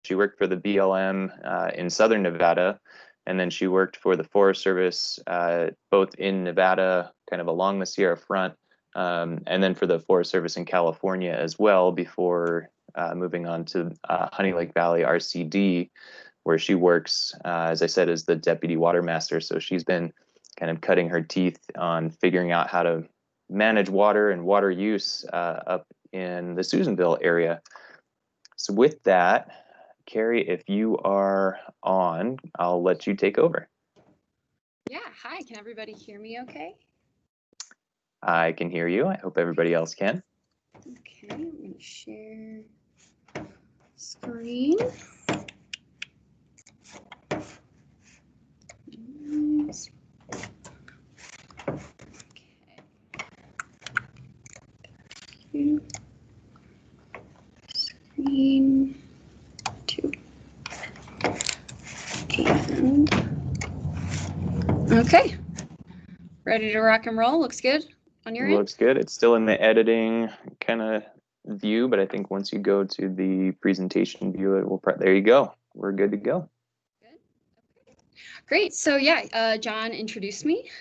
she worked for the BLM in Southern Nevada, and then she worked for the Forest Service both in Nevada, kind of along the Sierra Front, and then for the Forest Service in California as well, before moving on to Honey Lake Valley RCD, where she works, as I said, as the deputy water master. So she's been kind of cutting her teeth on figuring out how to manage water and water use up in the Susanville area. So with that, Carrie, if you are on, I'll let you take over. Yeah, hi, can everybody hear me okay? I can hear you. I hope everybody else can. Okay, I'm going to share screen. Okay. Screen 2. And okay, ready to rock and roll. Looks good on your end? Looks good. It's still in the editing kind of view, but I think once you go to the presentation view, it will. There you go. We're good to go. Good. Okay. Great. So yeah, John introduced me.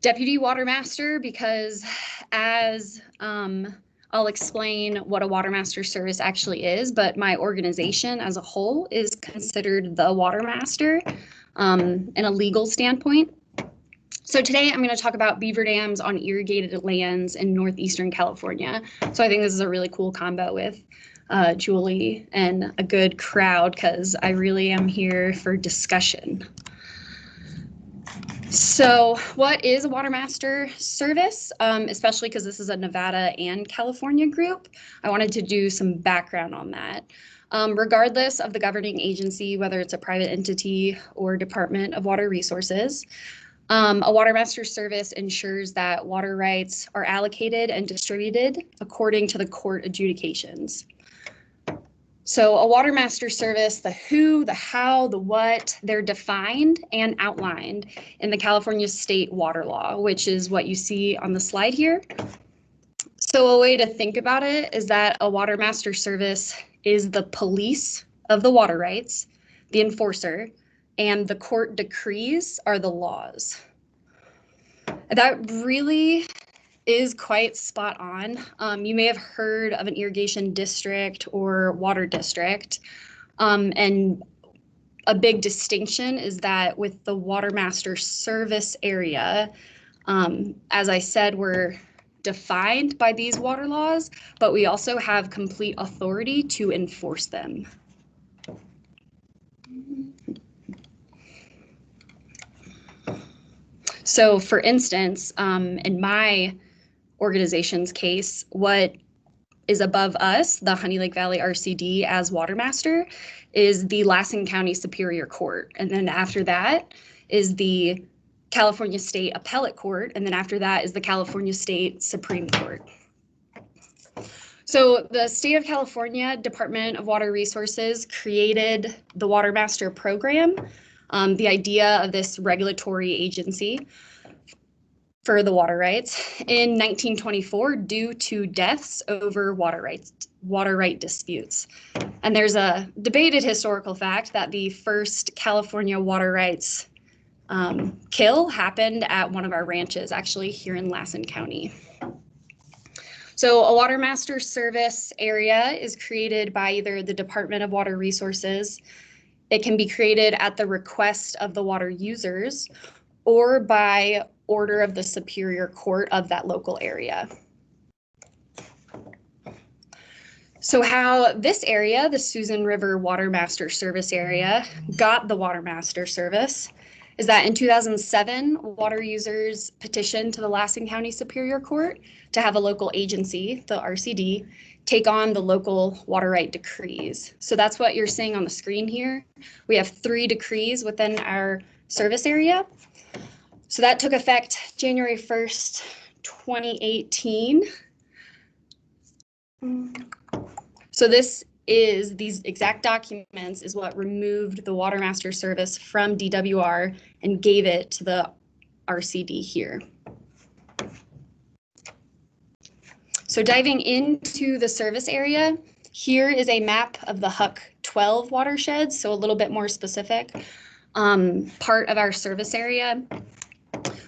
Deputy Water Master, because as I'll explain what a Water Master service actually is, but my organization as a whole is considered the Water Master in a legal standpoint. So today I'm going to talk about beaver dams on irrigated lands in Northeastern California. So I think this is a really cool combo with Julie and a good crowd, because I really am here for discussion. So what is a Water Master service, especially because this is a Nevada and California group? I wanted to do some background on that. Regardless of the governing agency, whether it's a private entity or Department of Water Resources, a Water Master service ensures that water rights are allocated and distributed according to the court adjudications. So a Water Master service, the who, the how, the what, they're defined and outlined in the California State Water Law, which is what you see on the slide here. So a way to think about it is that a Water Master service is the police of the water rights, the enforcer, and the court decrees are the laws. That really is quite spot on. You may have heard of an irrigation district or water district, and a big distinction is that with the Water Master service area, as I said, we're defined by these water laws, but we also have complete authority to enforce them. So for instance, in my organization's case, what is above us, the Honey Lake Valley RCD as Water Master, is the Lassen County Superior Court. And then after that is the California State Appellate Court. And then after that is the California State Supreme Court. So the state of California Department of Water Resources created the Water Master program. The idea of this regulatory agency for the water rights in 1924 due to deaths over water right disputes. And there's a debated historical fact that the first California water rights kill happened at one of our ranches, actually here in Lassen County. So a Water Master service area is created by either the Department of Water Resources. It can be created at the request of the water users or by order of the Superior Court of that local area. So how this area, the Susan River Water Master Service area, got the Water Master Service is that in 2007, water users petitioned to the Lassen County Superior Court to have a local agency, the RCD, take on the local water right decrees. So that's what you're seeing on the screen here. We have 3 decrees within our service area. So that took effect January 1st, 2018. So these exact documents is what removed the Water Master service from DWR and gave it to the RCD here. So diving into the service area, here is a map of the Huck 12 watersheds, so a little bit more specific. Part of our service area.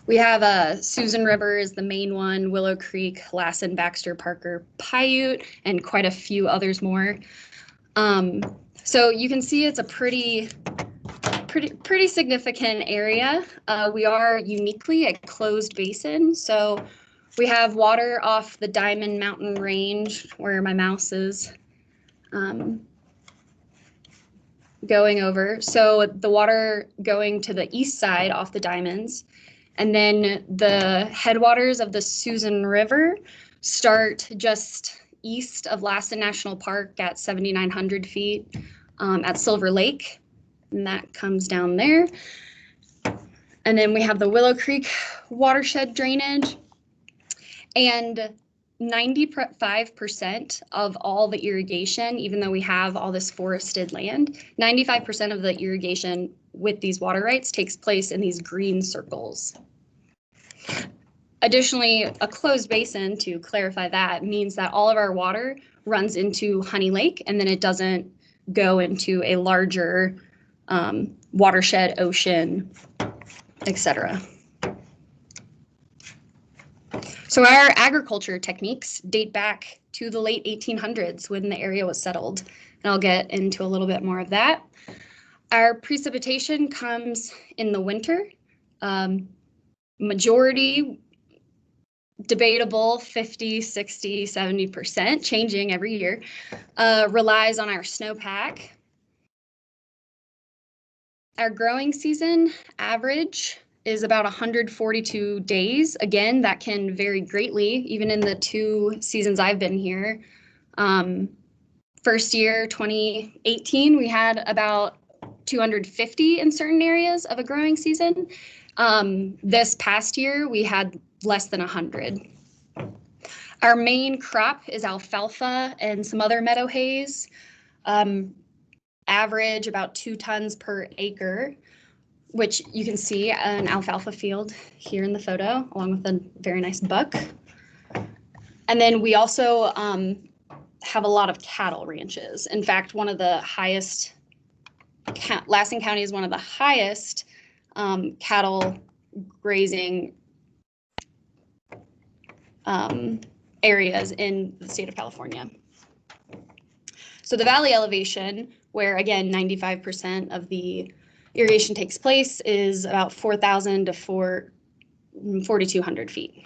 We have Susan River is the main one, Willow Creek, Lassen, Baxter, Parker, Paiute, and quite a few others more. So you can see it's a pretty significant area. We are uniquely a closed basin, so we have water off the Diamond Mountain Range, where my mouse is going over. So the water going to the east side off the Diamonds, and then the headwaters of the Susan River start just east of Lassen National Park at 7,900 feet at Silver Lake, and that comes down there. And then we have the Willow Creek watershed drainage, and 95% of all the irrigation, even though we have all this forested land, 95% of the irrigation with these water rights takes place in these green circles. Additionally, a closed basin, to clarify that, means that all of our water runs into Honey Lake, and then it doesn't go into a larger watershed, ocean, etc. So our agriculture techniques date back to the late 1800s when the area was settled, and I'll get into a little bit more of that. Our precipitation comes in the winter. Majority, debatable, 50, 60, 70%, changing every year, relies on our snowpack. Our growing season average is about 142 days. Again, that can vary greatly, even in the 2 seasons I've been here. First year, 2018, we had about 250 in certain areas of a growing season. This past year, we had less than 100. Our main crop is alfalfa and some other meadow hays. Average about 2 tons per acre, which you can see an alfalfa field here in the photo, along with a very nice buck. And then we also have a lot of cattle ranches. In fact, one of the highest, Lassen County is one of the highest cattle grazing areas in the state of California. So the valley elevation, where again 95% of the irrigation takes place, is about 4,000 to 4,200 feet.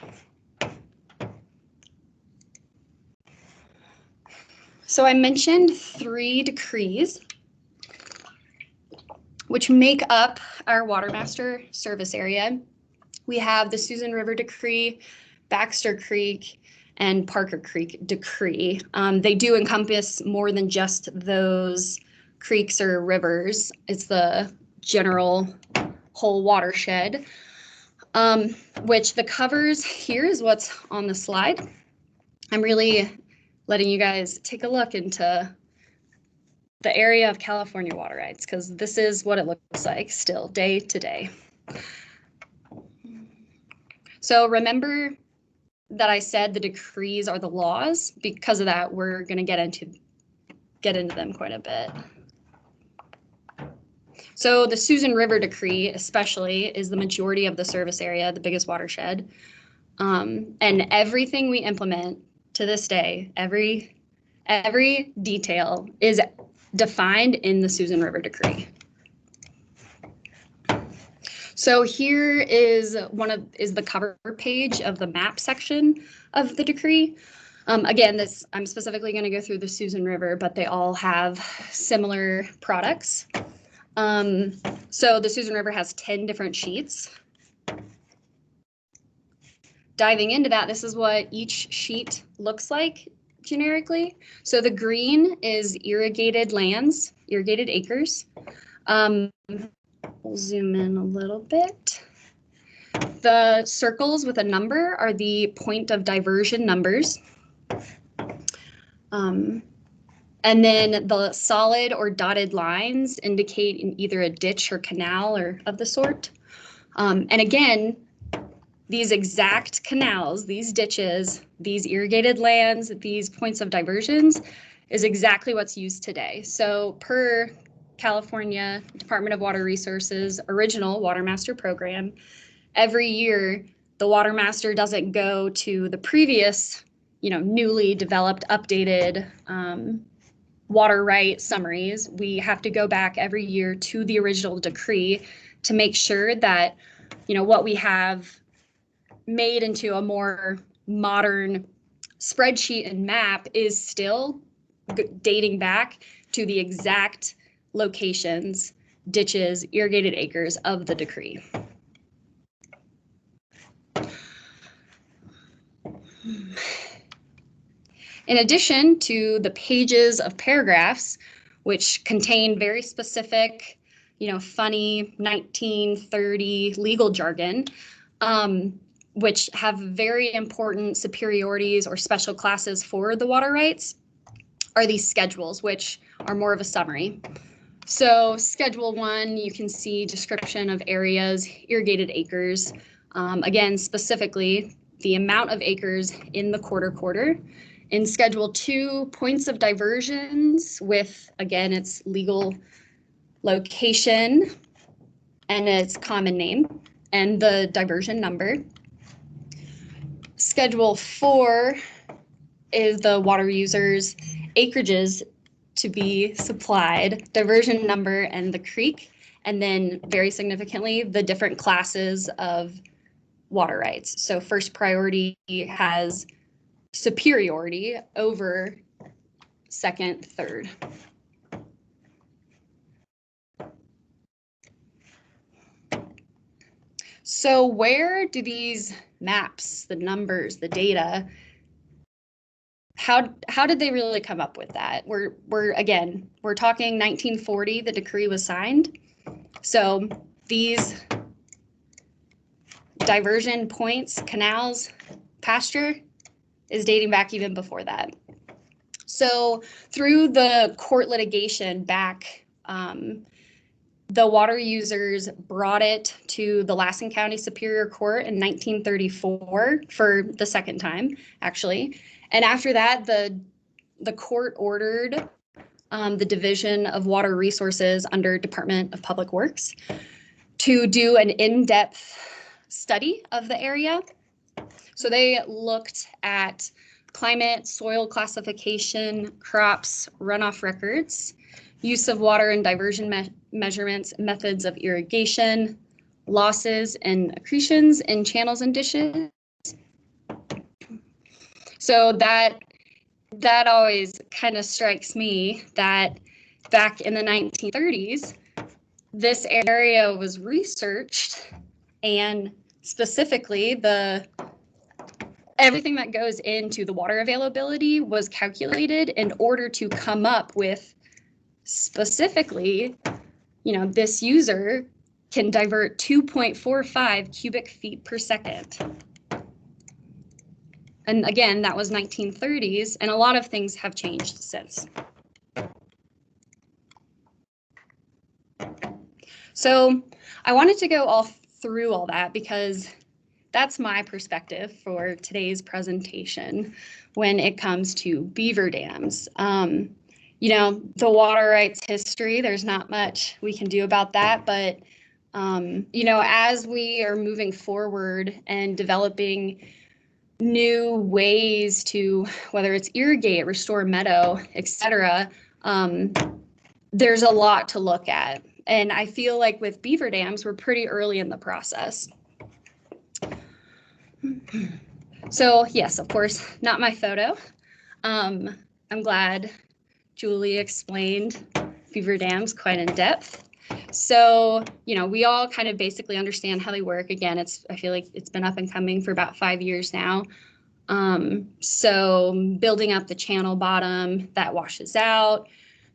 So I mentioned 3 decrees, which make up our Water Master service area. We have the Susan River Decree, Baxter Creek, and Parker Creek Decree. They do encompass more than just those creeks or rivers. It's the general whole watershed, which the covers here is what's on the slide. I'm really letting you guys take a look into the area of California water rights, because this is what it looks like still day to day. So remember that I said the decrees are the laws. Because of that, we're going to get into them quite a bit. So the Susan River Decree especially is the majority of the service area, the biggest watershed. And everything we implement to this day, every detail is defined in the Susan River Decree. So here is the cover page of the map section of the decree. Again, I'm specifically going to go through the Susan River, but they all have similar products. So the Susan River has 10 different sheets. Diving into that, this is what each sheet looks like generically. So the green is irrigated lands, irrigated acres. We'll zoom in a little bit. The circles with a number are the point of diversion numbers. And then the solid or dotted lines indicate in either a ditch or canal or of the sort. And again, these exact canals, these ditches, these irrigated lands, these points of diversions is exactly what's used today. So per California Department of Water Resources original Water Master program, every year the Water Master doesn't go to the previous, newly developed, updated water right summaries. We have to go back every year to the original decree to make sure that, what we have made into a more modern spreadsheet and map is still dating back to the exact locations, ditches, irrigated acres of the decree. In addition to the pages of paragraphs, which contain very specific, funny 1930 legal jargon, which have very important superiorities or special classes for the water rights, are these schedules, which are more of a summary. So Schedule 1, you can see description of areas, irrigated acres. Again, specifically, the amount of acres in the quarter. In Schedule 2, points of diversions with, again, its legal location and its common name and the diversion number. Schedule 4 is the water users' acreages to be supplied, diversion number, and the creek, and then very significantly, the different classes of water rights. So first priority has superiority over second, third. So where do these maps, the numbers, the data, how did they really come up with that? We're talking 1940, the decree was signed. So these diversion points, canals, pasture is dating back even before that. So through the court litigation back, the water users brought it to the Lassen County Superior Court in 1934 for the second time, actually. And after that, the court ordered the Division of Water Resources under Department of Public Works to do an in-depth study of the area. So they looked at climate, soil classification, crops, runoff records, use of water and diversion measurements, methods of irrigation, losses and accretions in channels and ditches. So that always kind of strikes me that back in the 1930s, this area was researched, and specifically everything that goes into the water availability was calculated in order to come up with specifically, this user can divert 2.45 cubic feet per second. And again, that was 1930s, and a lot of things have changed since. So I wanted to go all through all that because that's my perspective for today's presentation when it comes to beaver dams. The water rights history, there's not much we can do about that, but as we are moving forward and developing new ways to, whether it's irrigate, restore meadow, etc., there's a lot to look at. And I feel like with beaver dams, we're pretty early in the process. So yes, of course, not my photo. I'm glad Julie explained beaver dams quite in depth. So, we all kind of basically understand how they work. Again, I feel like it's been up and coming for about 5 years now. So building up the channel bottom that washes out,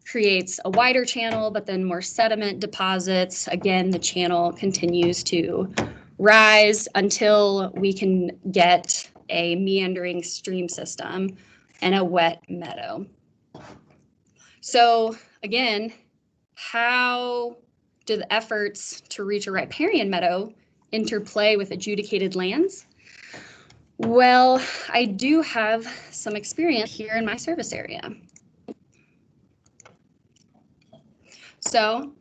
creates a wider channel, but then more sediment deposits. Again, the channel continues to rise until we can get a meandering stream system and a wet meadow. So again, how do the efforts to reach a riparian meadow interplay with adjudicated lands? Well, I do have some experience here in my service area. So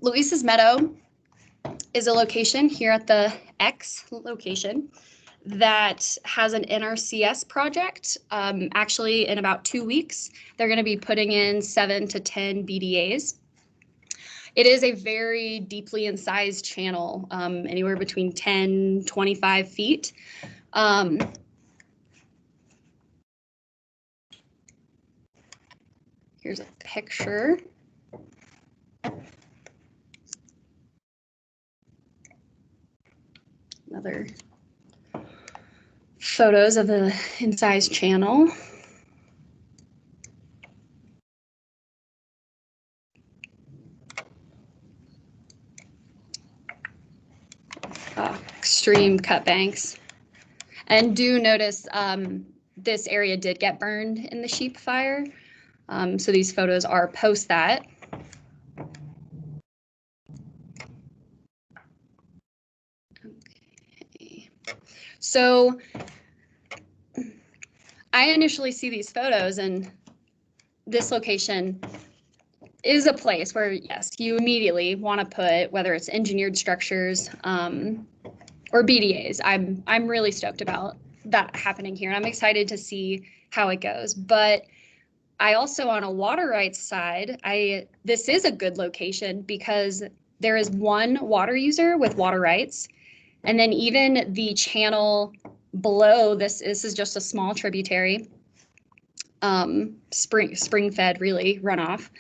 Luisas Meadow is a location here at the X location that has an NRCS project. Actually, in about 2 weeks, they're going to be putting in 7 to 10 BDAs. It is a very deeply incised channel, anywhere between 10, 25 feet. Here's a picture. Another photos of the incised channel. Extreme cut banks. And do notice this area did get burned in the sheep fire. So these photos are post that. Okay. So I initially see these photos, and this location is a place where, yes, you immediately want to put, whether it's engineered structures or BDAs. I'm really stoked about that happening here, and I'm excited to see how it goes. But I also, on a water rights side, this is a good location because there is one water user with water rights, and then even the channel below this is just a small tributary, spring fed really runoff.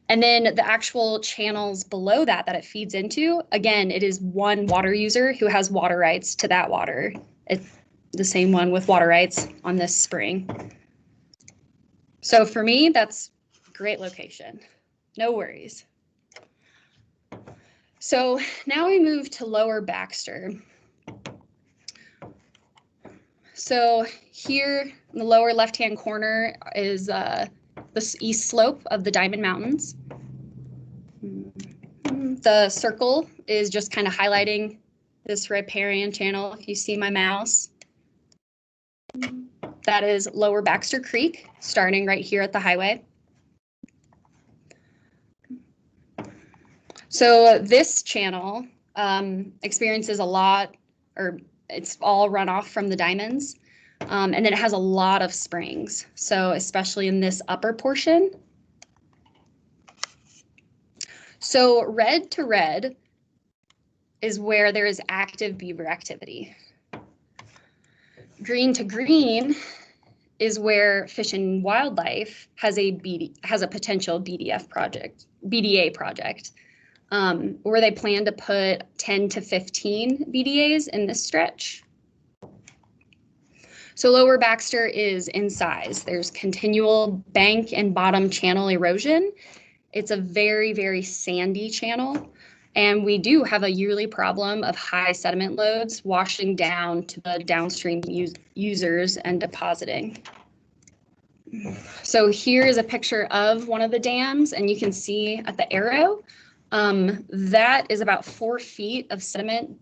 And then the actual channels below that it feeds into, again, it is one water user who has water rights to that water. It's the same one with water rights on this spring. So for me, that's a great location. No worries. So now we move to Lower Baxter. So here in the lower left-hand corner is the east slope of the Diamond Mountains. The circle is just kind of highlighting this riparian channel. If you see my mouse, that is Lower Baxter Creek, starting right here at the highway. So this channel experiences a lot, or it's all runoff from the diamonds. And then it has a lot of springs. So especially in this upper portion. So red to red is where there is active beaver activity. Green to green is where Fish and Wildlife has a potential BDA project, where they plan to put 10 to 15 BDAs in this stretch. So Lower Baxter is in size. There's continual bank and bottom channel erosion. It's a very, very sandy channel. And we do have a yearly problem of high sediment loads washing down to the downstream users and depositing. So here is a picture of one of the dams, and you can see at the arrow, that is about 4 feet of sediment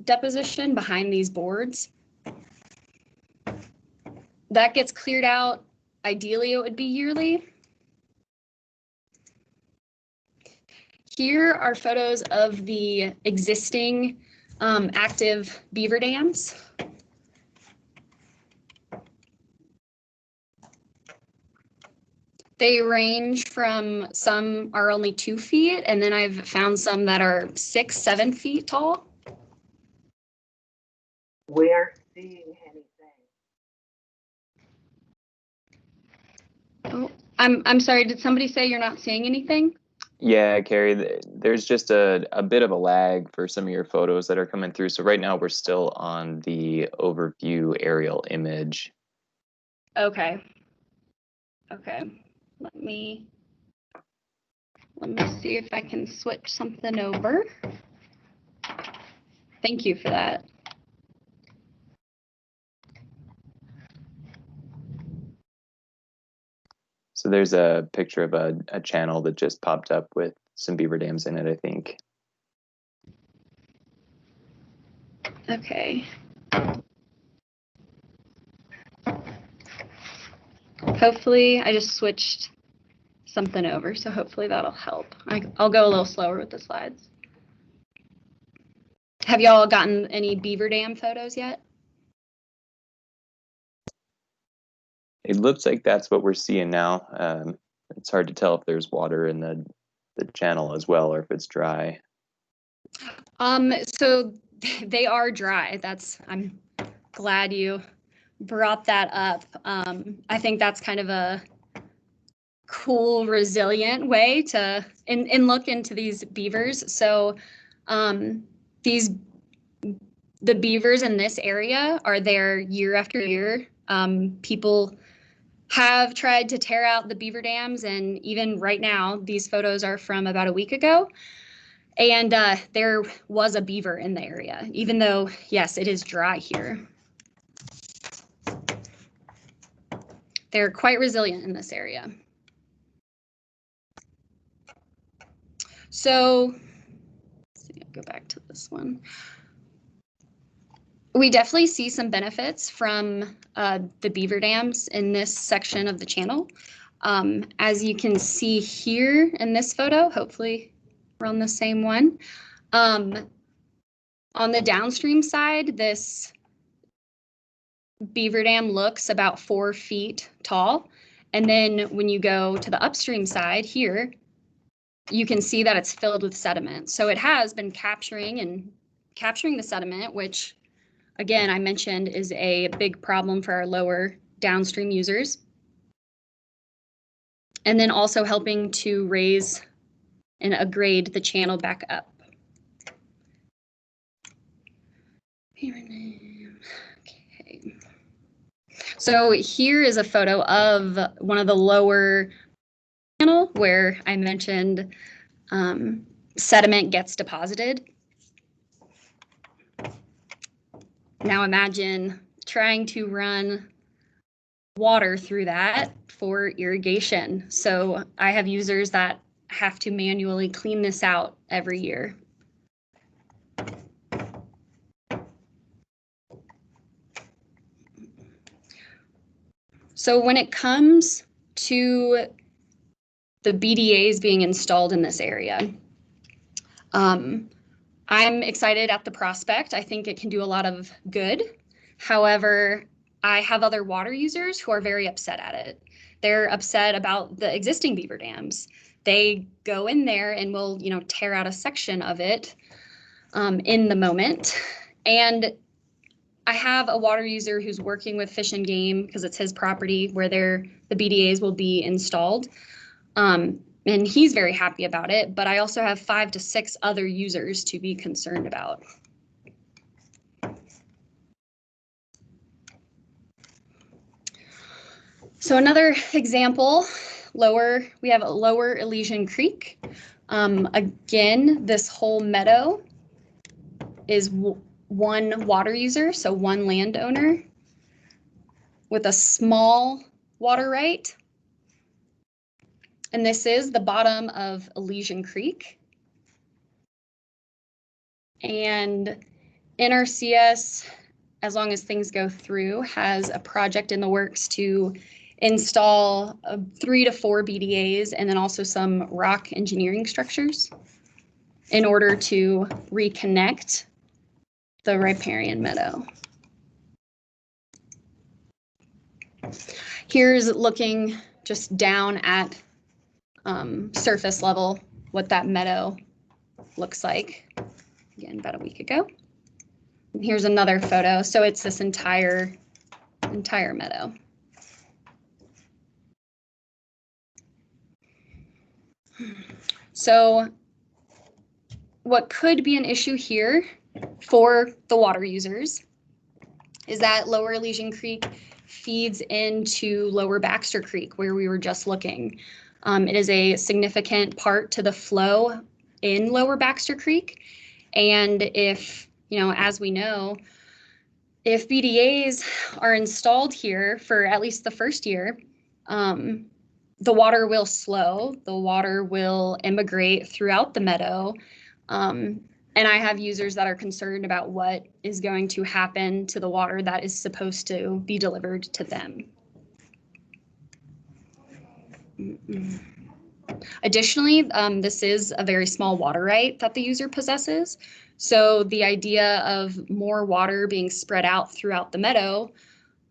deposition behind these boards. That gets cleared out. Ideally, it would be yearly. Here are photos of the existing active beaver dams. They range from, some are only 2 feet, and then I've found some that are 6, 7 feet tall. We aren't seeing anything. Oh, I'm sorry, did somebody say you're not seeing anything? Yeah, Carrie, there's just a bit of a lag for some of your photos that are coming through. So right now we're still on the overview aerial image. Okay. Okay. Let me see if I can switch something over. Thank you for that. So there's a picture of a channel that just popped up with some beaver dams in it, I think. Okay. Hopefully, I just switched something over, so hopefully that'll help. I'll go a little slower with the slides. Have y'all gotten any Beaver Dam photos yet? It looks like that's what we're seeing now. It's hard to tell if there's water in the channel as well, or if it's dry. So they are dry. I'm glad you brought that up. I think that's kind of a cool, resilient way to and look into these beavers. So the beavers in this area are there year after year. People have tried to tear out the beaver dams, and even right now, these photos are from about a week ago. And there was a beaver in the area, even though, yes, it is dry here. They're quite resilient in this area. So, let's see, I'll go back to this one. We definitely see some benefits from the beaver dams in this section of the channel. As you can see here in this photo, hopefully we're on the same one. On the downstream side, this beaver dam looks about 4 feet tall. And then when you go to the upstream side here, you can see that it's filled with sediment. So it has been capturing the sediment, which again, I mentioned is a big problem for our lower downstream users. And then also helping to raise and upgrade the channel back up. Okay. So here is a photo of one of the lower channel where I mentioned sediment gets deposited. Now imagine trying to run water through that for irrigation. So I have users that have to manually clean this out every year. So when it comes to the BDAs being installed in this area, I'm excited at the prospect. I think it can do a lot of good. However, I have other water users who are very upset at it. They're upset about the existing beaver dams. They go in there and will, tear out a section of it in the moment. And I have a water user who's working with Fish and Game because it's his property where the BDAs will be installed. And he's very happy about it, but I also have 5 to 6 other users to be concerned about. So another example, we have a lower Elysian Creek. Again, this whole meadow is one water user, so one landowner with a small water right. And this is the bottom of Elysian Creek. And NRCS, as long as things go through, has a project in the works to install 3 to 4 BDAs and then also some rock engineering structures in order to reconnect the riparian meadow. Here's looking just down at surface level, what that meadow looks like. Again, about a week ago. And here's another photo. So it's this entire meadow. So what could be an issue here for the water users is that lower Elysian Creek feeds into lower Baxter Creek, where we were just looking. It is a significant part to the flow in lower Baxter Creek. And if, as we know, if BDAs are installed here for at least the first year, the water will slow, the water will immigrate throughout the meadow. And I have users that are concerned about what is going to happen to the water that is supposed to be delivered to them. Additionally, this is a very small water right that the user possesses. So the idea of more water being spread out throughout the meadow,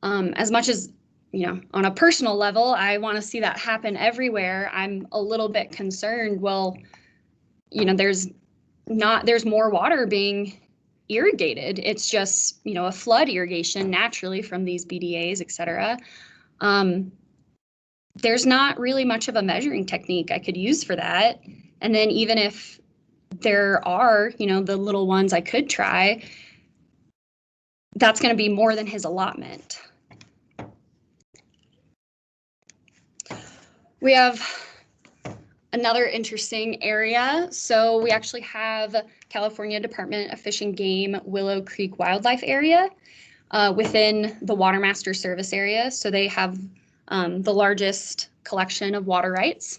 as much as, on a personal level, I want to see that happen everywhere. I'm a little bit concerned. Well, there's more water being irrigated. It's just, a flood irrigation naturally from these BDAs, et cetera. There's not really much of a measuring technique I could use for that. And then even if there are, the little ones I could try, that's going to be more than his allotment. We have another interesting area. So we actually have California Department of Fish and Game Willow Creek Wildlife Area within the Watermaster Service Area. So they have the largest collection of water rights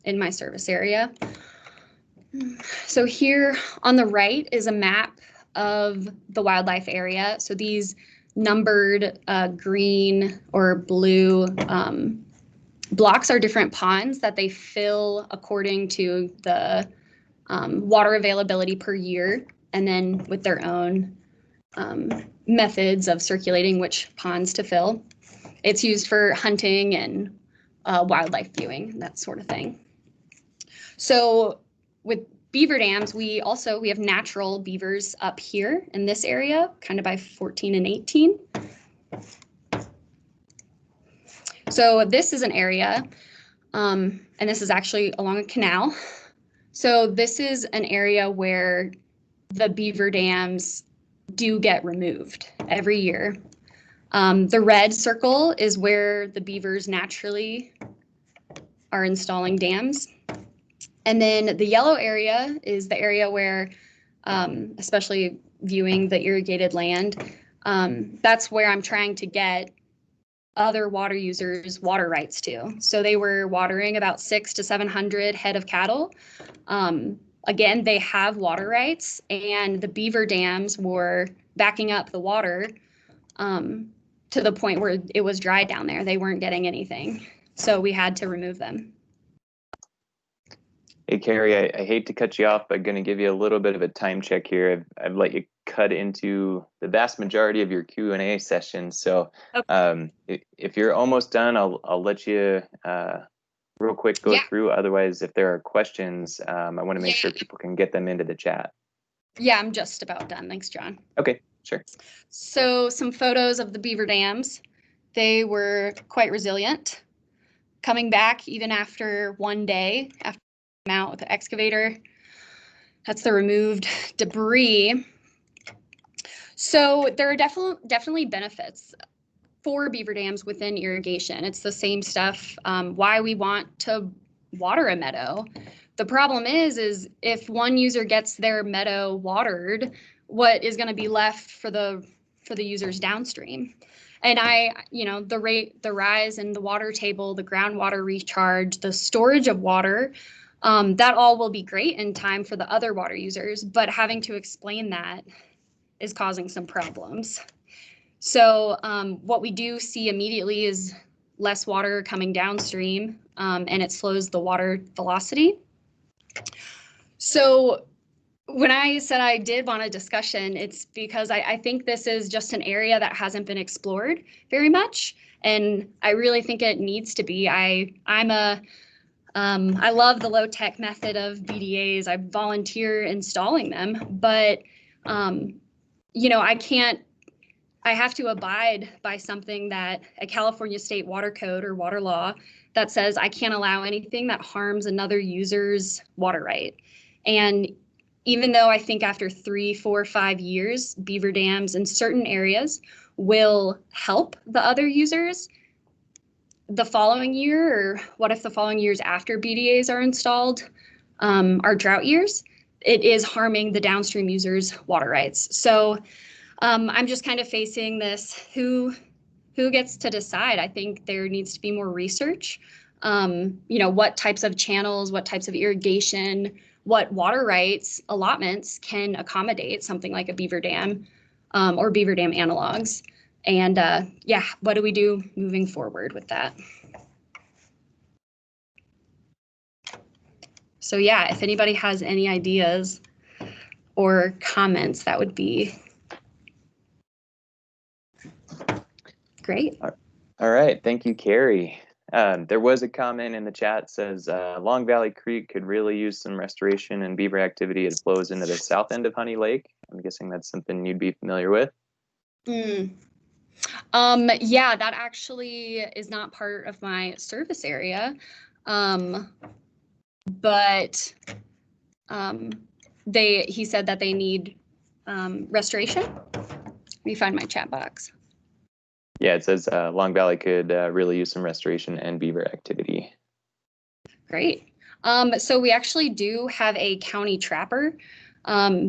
in my service area. So here on the right is a map of the wildlife area. So these numbered green or blue blocks are different ponds that they fill according to the water availability per year, and then with their own methods of circulating which ponds to fill. It's used for hunting and wildlife viewing, that sort of thing. So with beaver dams, we have natural beavers up here in this area, kind of by 14 and 18. So this is an area, and this is actually along a canal. So this is an area where the beaver dams do get removed every year. The red circle is where the beavers naturally are installing dams. And then the yellow area is the area where, especially viewing the irrigated land, that's where I'm trying to get other water users water rights to. So they were watering about 600 to 700 head of cattle. Again, they have water rights, and the beaver dams were backing up the water to the point where it was dry down there. They weren't getting anything. So we had to remove them. Hey, Carrie, I hate to cut you off, but going to give you a little bit of a time check here. I've let you cut into the vast majority of your Q&A session. So okay. If you're almost done, I'll let you real quick go through. Otherwise, if there are questions, I want to make sure people can get them into the chat. Yeah, I'm just about done. Thanks, John. Okay, sure. So some photos of the beaver dams. They were quite resilient, coming back even after one day, after out with the excavator. That's the removed debris. So there are definitely benefits for beaver dams within irrigation. It's the same stuff why we want to water a meadow. The problem is if one user gets their meadow watered, what is going to be left for the users downstream? And the rise in the water table, the groundwater recharge, the storage of water, that all will be great in time for the other water users, but having to explain that is causing some problems. So what we do see immediately is less water coming downstream, and it slows the water velocity. So when I said I did want a discussion, it's because I think this is just an area that hasn't been explored very much, and I really think it needs to be. I love the low-tech method of BDAs. I volunteer installing them, but I have to abide by something that a California state water code or water law that says I can't allow anything that harms another user's water right. And even though I think after 3, 4, 5 years, beaver dams in certain areas will help the other users, the following year, or what if the following years after BDAs are installed are drought years, it is harming the downstream users' water rights. So I'm just kind of facing this, who gets to decide? I think there needs to be more research. What types of channels, what types of irrigation, what water rights allotments can accommodate something like a beaver dam or beaver dam analogs. And what do we do moving forward with that? So yeah, if anybody has any ideas or comments, that would be great. All right, thank you, Carrie. There was a comment in the chat says Long Valley Creek could really use some restoration and beaver activity. It flows into the south end of Honey Lake. I'm guessing that's something you'd be familiar with. Yeah, that actually is not part of my service area. But he said that they need restoration. Let me find my chat box. Yeah, it says Long Valley could really use some restoration and beaver activity. Great. So we actually do have a county trapper.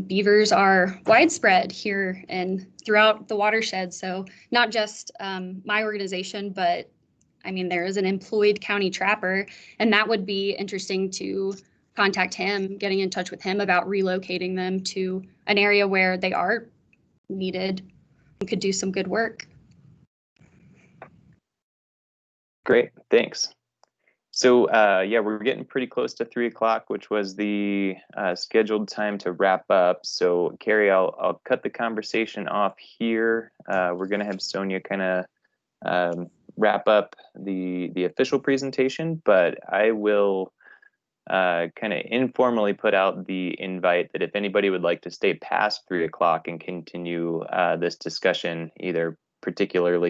Beavers are widespread here and throughout the watershed. So not just my organization, but I mean, there is an employed county trapper, and that would be interesting to contact him, getting in touch with him about relocating them to an area where they are needed and could do some good work. Great, thanks. So yeah, we're getting pretty close to 3 o'clock, which was the scheduled time to wrap up. So Carrie, I'll cut the conversation off here. We're gonna have Sonia kind of wrap up the official presentation, but I will kind of informally put out the invite that if anybody would like to stay past 3 o'clock and continue this discussion, either particularly